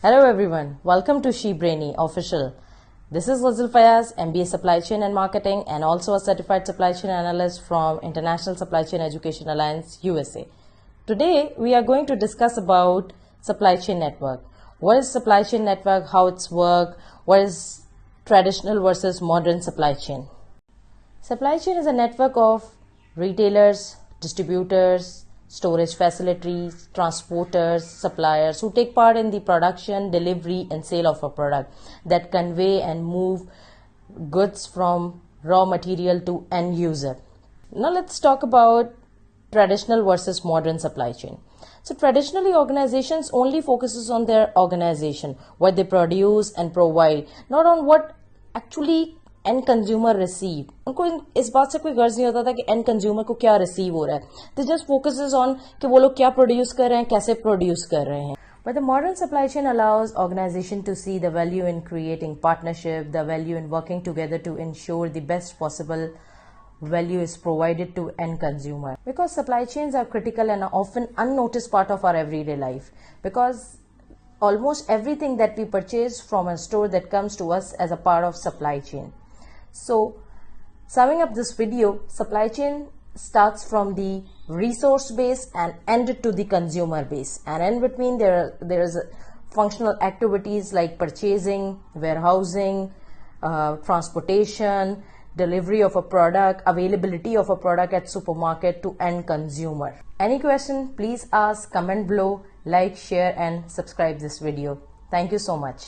Hello everyone, welcome to SheBrainy Official. This is Ghazal Fayaz, MBA Supply Chain and Marketing and also a Certified Supply Chain Analyst from International Supply Chain Education Alliance, USA. Today we are going to discuss about supply chain network. What is supply chain network, how it's work, what is traditional versus modern supply chain. Supply chain is a network of retailers, distributors, storage facilities, transporters, suppliers who take part in the production, delivery and sale of a product that convey and move goods from raw material to end user. Now let's talk about traditional versus modern supply chain. So traditionally organizations only focuses on their organization, what they produce and provide, not on what actually and consumer receive. उनको इस बात से कोई गर्ज नहीं होता था कि एंड कंज्यूमर को क्या रिसीव हो रहा है. दे जस्ट फोकसेस ऑन कि वो लोग क्या प्रोड्यूस कर रहे हैं, कैसे प्रोड्यूस कर रहे हैं. But the modern supply chain allows organization to see the value in creating partnership, the value in working together to ensure the best possible value is provided to end consumer. Because supply chains are critical and often unnoticed part of our everyday life. Because almost everything that we purchase from a store that comes to us as a part of supply chain. So, summing up this video, supply chain starts from the resource base and end to the consumer base. And in between there is functional activities like purchasing, warehousing, transportation, delivery of a product, availability of a product at supermarket to end consumer. Any question, please ask, comment below, like, share and subscribe this video. Thank you so much.